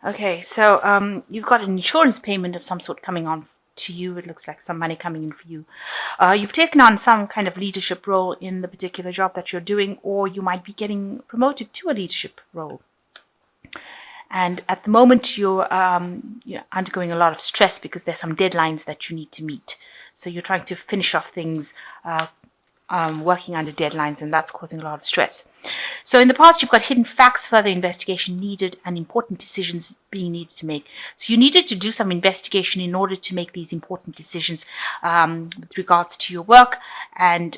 Okay, so you've got an insurance payment of some sort coming on to you. It looks like some money coming in for you. You've taken on some kind of leadership role in the particular job that you're doing, or you might be getting promoted to a leadership role. And at the moment, you're undergoing a lot of stress because there's some deadlines that you need to meet. So you're trying to finish off things, working under deadlines, and that's causing a lot of stress. So in the past, you've got hidden facts, further investigation needed, and important decisions being needed to make. So you needed to do some investigation in order to make these important decisions with regards to your work, and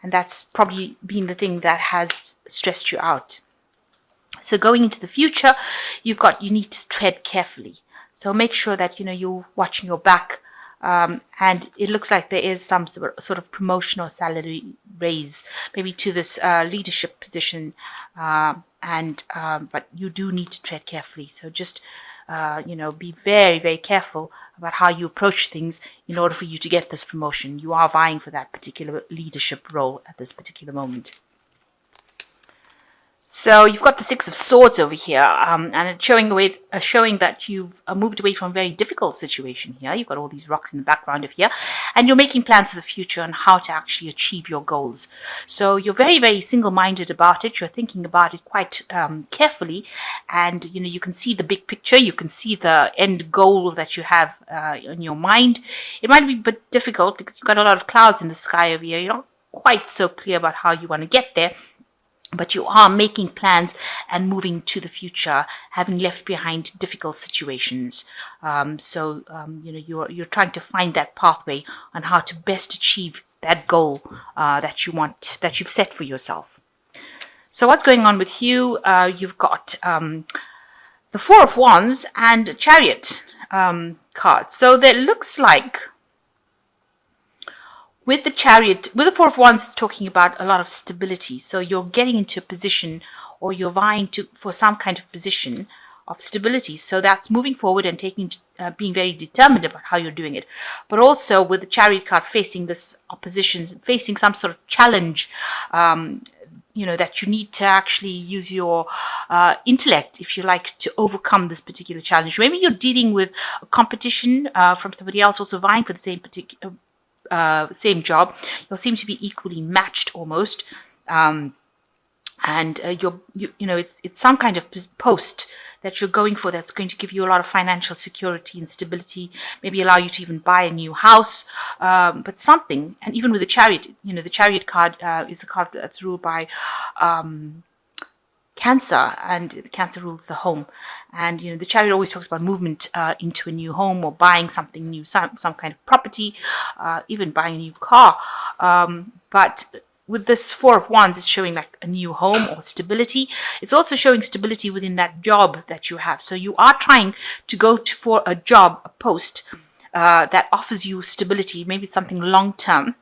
that's probably been the thing that has stressed you out. So going into the future, you need to tread carefully. So make sure that you're watching your back. And it looks like there is some sort of promotion or salary raise, maybe to this leadership position, but you do need to tread carefully. So just be very, very careful about how you approach things in order for you to get this promotion. You are vying for that particular leadership role at this particular moment. So you've got the Six of Swords over here, and it's showing that you've moved away from a very difficult situation here. You've got all these rocks in the background of here, and you're making plans for the future and how to actually achieve your goals. So you're very, very single-minded about it. You're thinking about it quite carefully, and you can see the big picture. You can see the end goal that you have in your mind. It might be a bit difficult because you've got a lot of clouds in the sky over here. You're not quite so clear about how you want to get there. But you are making plans and moving to the future, having left behind difficult situations. You're trying to find that pathway on how to best achieve that goal that you want, that you've set for yourself. So what's going on with you? You've got the Four of Wands and Chariot cards. So that looks like, with the Chariot, with the Four of Wands, it's talking about a lot of stability. So you're getting into a position, or you're vying for some kind of position of stability. So that's moving forward and being very determined about how you're doing it. But also with the Chariot card facing this opposition, facing some sort of challenge, that you need to actually use your intellect, if you like, to overcome this particular challenge. Maybe you're dealing with a competition from somebody else also vying for the same job. You'll seem to be equally matched almost, it's some kind of post that you're going for that's going to give you a lot of financial security and stability, maybe allow you to even buy a new house, but something. And even with the Chariot, the Chariot card is a card that's ruled by Cancer, and Cancer rules the home. And the Chariot always talks about movement into a new home, or buying something new, some kind of property, even buying a new car. But with this Four of Wands, it's showing like a new home or stability. It's also showing stability within that job that you have. So you are trying to go for a job, a post that offers you stability. Maybe it's something long term,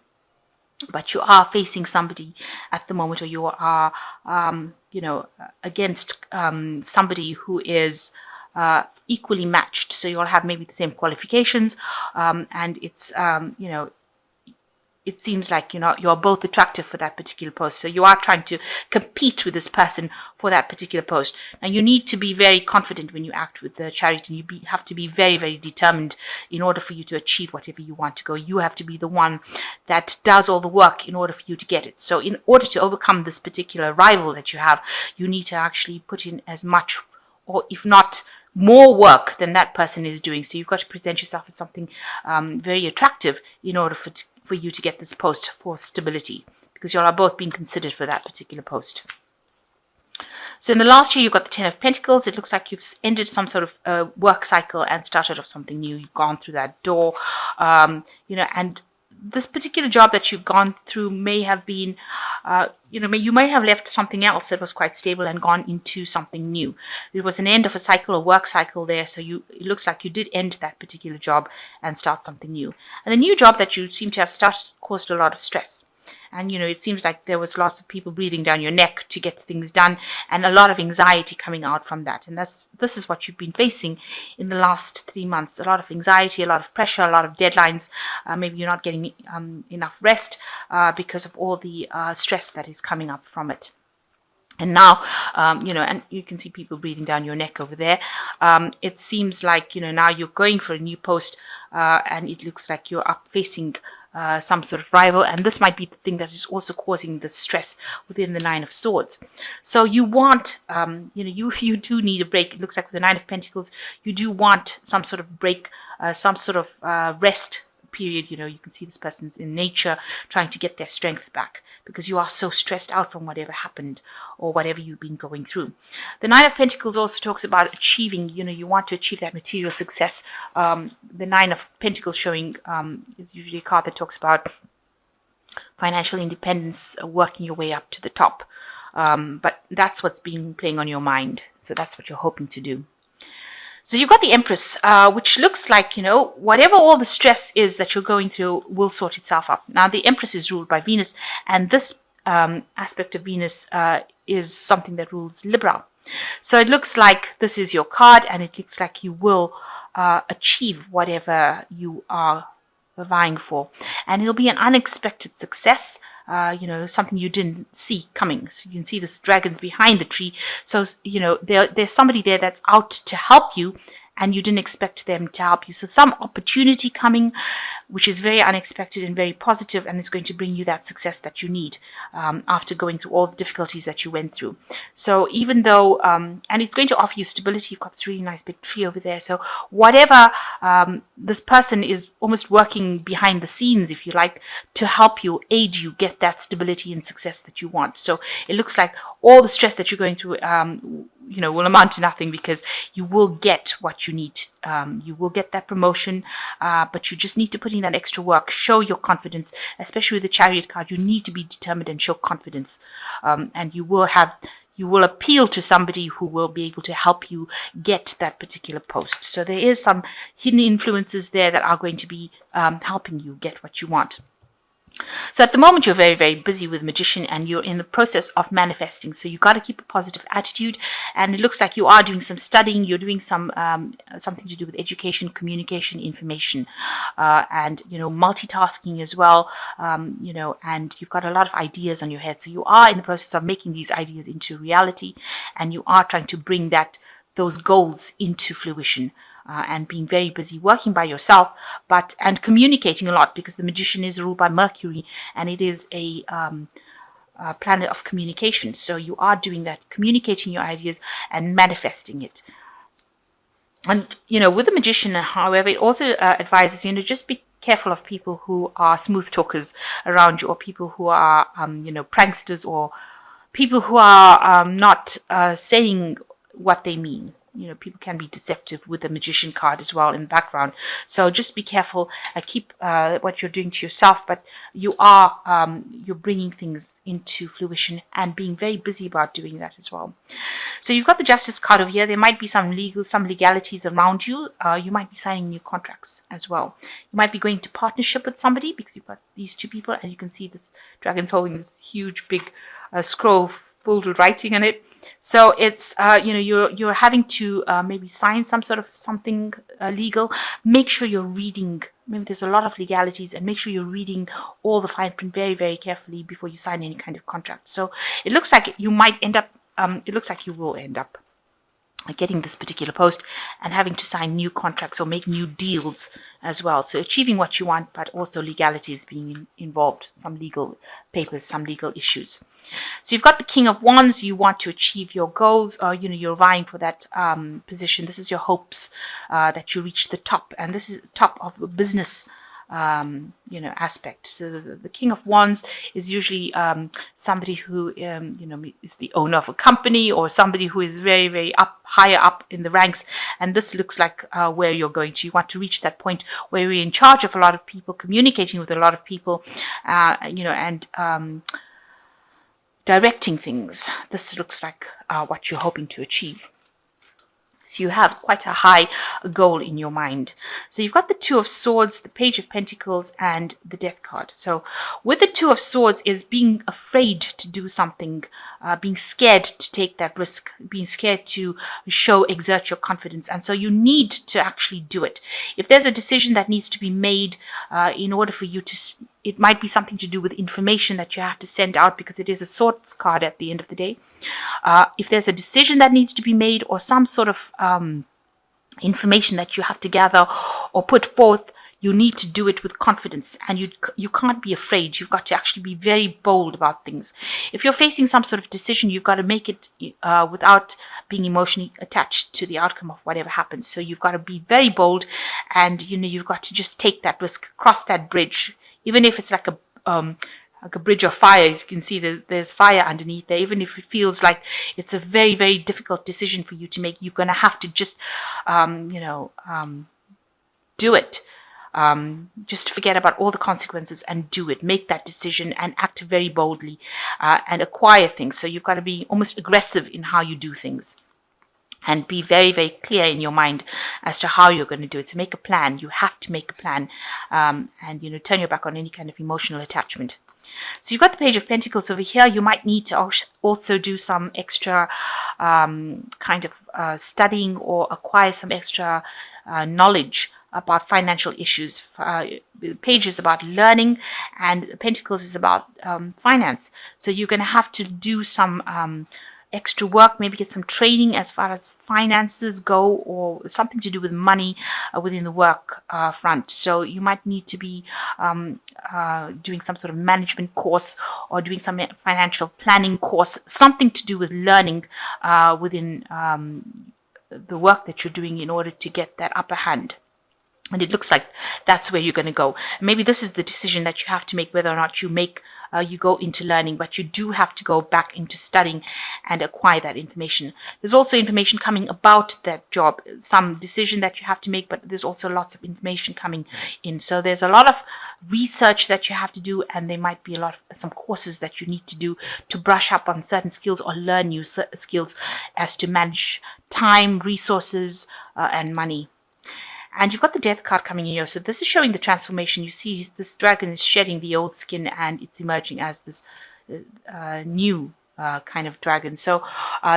but you are facing somebody at the moment, or you are against somebody who is equally matched. So you'll have maybe the same qualifications, and it's it seems like you're both attractive for that particular post. So you are trying to compete with this person for that particular post. And you need to be very confident when you act with the Chariot, and you have to be very, very determined in order for you to achieve whatever you want to go. You have to be the one that does all the work in order for you to get it. So in order to overcome this particular rival that you have, you need to actually put in as much, or if not more work than that person is doing. So you've got to present yourself as something very attractive in order for you to get this post for stability, because you all are both being considered for that particular post. So in the last year, you've got the Ten of Pentacles. It looks like you've ended some sort of work cycle and started off something new. You've gone through that door, and this particular job that you've gone through may have been, you may have left something else that was quite stable and gone into something new. It was an end of a cycle, a work cycle there. So it looks like you did end that particular job and start something new. And the new job that you seem to have started caused a lot of stress. And, it seems like there was lots of people breathing down your neck to get things done, and a lot of anxiety coming out from that. And this is what you've been facing in the last 3 months. A lot of anxiety, a lot of pressure, a lot of deadlines. Maybe you're not getting enough rest because of all the stress that is coming up from it. And now, and you can see people breathing down your neck over there. It seems like, now you're going for a new post, and it looks like you're up facing some sort of rival. And this might be the thing that is also causing the stress within the Nine of Swords. So you want, you do need a break. It looks like with the Nine of Pentacles, you do want some sort of break, some sort of rest period. You can see this person's in nature trying to get their strength back because you are so stressed out from whatever happened or whatever you've been going through. The Nine of Pentacles also talks about achieving, you want to achieve that material success. The Nine of Pentacles showing is usually a card that talks about financial independence, working your way up to the top. But that's what's been playing on your mind. So that's what you're hoping to do. So you've got the Empress, which looks like, whatever all the stress is that you're going through will sort itself out. Now, the Empress is ruled by Venus, and this aspect of Venus is something that rules Libra. So it looks like this is your card, and it looks like you will achieve whatever you are vying for. And it'll be an unexpected success. Something you didn't see coming. So you can see this dragon's behind the tree. So, there's somebody there that's out to help you, and you didn't expect them to help you. So some opportunity coming, which is very unexpected and very positive, and it's going to bring you that success that you need after going through all the difficulties that you went through. So even though, and it's going to offer you stability, you've got this really nice big tree over there. So whatever, this person is almost working behind the scenes, if you like, to help you, aid you get that stability and success that you want. So it looks like all the stress that you're going through will amount to nothing because you will get what you need. You will get that promotion, but you just need to put in that extra work. Show your confidence, especially with the Chariot card. You need to be determined and show confidence, and you will appeal to somebody who will be able to help you get that particular post. So there is some hidden influences there that are going to be helping you get what you want. So at the moment, you're very, very busy with Magician, and you're in the process of manifesting. So you've got to keep a positive attitude. And it looks like you are doing some studying. You're doing some something to do with education, communication, information, and multitasking as well. And you've got a lot of ideas on your head. So you are in the process of making these ideas into reality, and you are trying to bring those goals into fruition. And being very busy working by yourself, and communicating a lot, because the Magician is ruled by Mercury, and it is a planet of communication. So you are doing that, communicating your ideas and manifesting it. And with the Magician, however, it also advises just be careful of people who are smooth talkers around you, or people who are pranksters, or people who are not saying what they mean. People can be deceptive with the Magician card as well in the background. So just be careful. Keep what you're doing to yourself, but you're bringing things into fruition and being very busy about doing that as well. So you've got the Justice card over here. There might be some legalities around you. You might be signing new contracts as well. You might be going to partnership with somebody because you've got these two people, and you can see this dragon's holding this huge big scroll filled with writing on it. So it's you're having to maybe sign some sort of something legal. Make sure you're reading. Maybe there's a lot of legalities, and make sure you're reading all the fine print very, very carefully before you sign any kind of contract. So it looks like you might end up. It looks like you will end up getting this particular post and having to sign new contracts or make new deals as well. So achieving what you want, but also legalities being involved, some legal papers, some legal issues. So you've got the King of Wands. You want to achieve your goals, or you're vying for that position. This is your hopes that you reach the top, and this is the top of a business aspect. So the King of Wands is usually somebody who is the owner of a company, or somebody who is very, very higher up in the ranks. And this looks like where you're going to. You want to reach that point where you're in charge of a lot of people, communicating with a lot of people, and directing things. This looks like what you're hoping to achieve. So you have quite a high goal in your mind. So you've got the Two of Swords, the Page of Pentacles, and the Death card. So with the Two of Swords is being afraid to do something, being scared to take that risk, being scared to exert your confidence. And so you need to actually do it. If there's a decision that needs to be made in order for you to it might be something to do with information that you have to send out, because it is a swords card at the end of the day. If there's a decision that needs to be made, or some sort of information that you have to gather or put forth, you need to do it with confidence, and you can't be afraid. You've got to actually be very bold about things. If you're facing some sort of decision, you've got to make it without being emotionally attached to the outcome of whatever happens. So you've got to be very bold, and you've got to just take that risk, cross that bridge, even if it's like a bridge of fire. As you can see, there's fire underneath there. Even if it feels like it's a very, very difficult decision for you to make, you're going to have to just do it. Just forget about all the consequences and do it. Make that decision and act very boldly and acquire things. So you've got to be almost aggressive in how you do things, and be very, very clear in your mind as to how you're going to do it. So make a plan. You have to make a plan, and turn your back on any kind of emotional attachment. So you've got the Page of Pentacles over here. You might need to also do some extra studying, or acquire some extra knowledge about financial issues. The Page is about learning, and Pentacles is about finance. So you're going to have to do some extra work, maybe get some training as far as finances go, or something to do with money within the work front. So you might need to be doing some sort of management course, or doing some financial planning course, something to do with learning within the work that you're doing, in order to get that upper hand. And it looks like that's where you're going to go. Maybe this is the decision that you have to make, whether or not you go into learning, but you do have to go back into studying and acquire that information. There's also information coming about that job, some decision that you have to make, but there's also lots of information coming in. So there's a lot of research that you have to do, and there might be some courses that you need to do to brush up on certain skills, or learn new skills as to manage time, resources, and money. And you've got the Death card coming in here. So this is showing the transformation. You see this dragon is shedding the old skin, and it's emerging as this new kind of dragon. So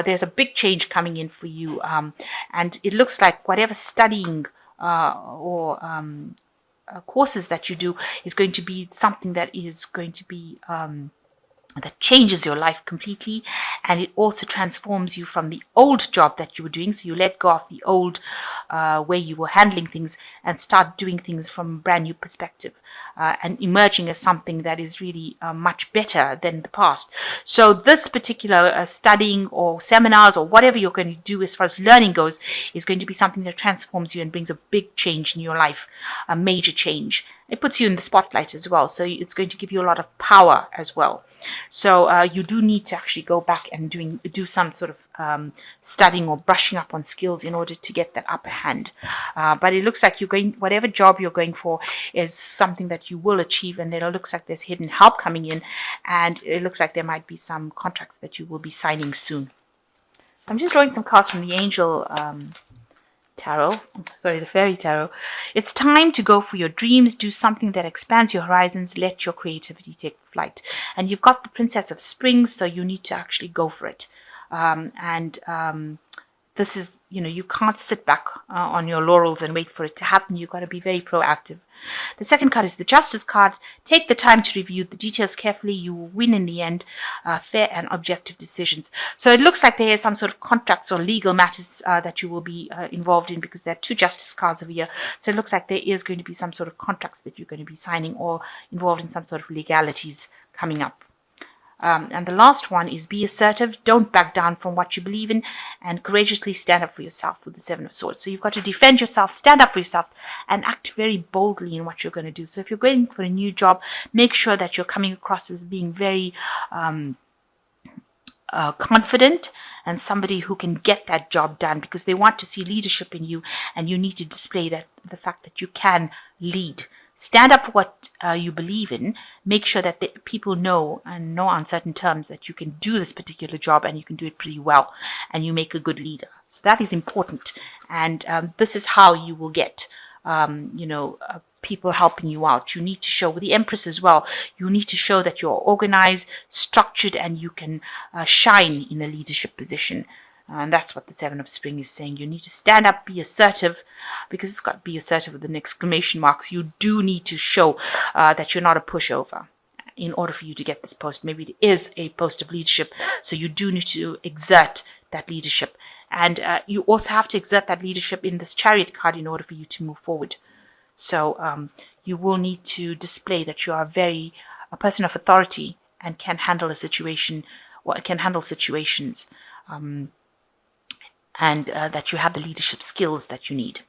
there's a big change coming in for you. And it looks like whatever studying or courses that you do is going to be something that is going to be that changes your life completely, and it also transforms you from the old job that you were doing. So you let go of the old way you were handling things, and start doing things from a brand new perspective, and emerging as something that is really much better than the past. So this particular studying or seminars or whatever you're going to do as far as learning goes is going to be something that transforms you and brings a big change in your life, a major change. It puts you in the spotlight as well, so it's going to give you a lot of power as well. So you do need to actually go back and do some sort of studying or brushing up on skills in order to get that upper hand. But it looks like whatever job you're going for is something that you will achieve, and then it looks like there's hidden help coming in, and it looks like there might be some contracts that you will be signing soon. I'm just drawing some cards from the Angel the Fairy Tarot. It's time to go for your dreams, do something that expands your horizons, let your creativity take flight. And you've got the Princess of Spring, so you need to actually go for it. This is, you can't sit back on your laurels and wait for it to happen. You've got to be very proactive. The second card is the Justice card. Take the time to review the details carefully. You will win in the end. Fair and objective decisions. So it looks like there is some sort of contracts or legal matters that you will be involved in, because there are two Justice cards over here. So it looks like there is going to be some sort of contracts that you're going to be signing, or involved in some sort of legalities coming up. And the last one is be assertive. Don't back down from what you believe in, and courageously stand up for yourself with the Seven of Swords. So you've got to defend yourself, stand up for yourself, and act very boldly in what you're going to do. So if you're going for a new job, make sure that you're coming across as being very confident and somebody who can get that job done, because they want to see leadership in you, and you need to display the fact that you can lead. Stand up for what you believe in. Make sure that people know, and know on certain terms, that you can do this particular job, and you can do it pretty well, and you make a good leader. So that is important, and this is how you will get, people helping you out. You need to show, with the Empress as well, you need to show that you're organized, structured, and you can shine in a leadership position. And that's what the Seven of Spring is saying. You need to stand up, be assertive, because it's got to be assertive with an exclamation marks. You do need to show that you're not a pushover in order for you to get this post. Maybe it is a post of leadership, so you do need to exert that leadership. And you also have to exert that leadership in this Chariot card in order for you to move forward. So you will need to display that you are a person of authority and can handle a situation, or can handle situations, and that you have the leadership skills that you need.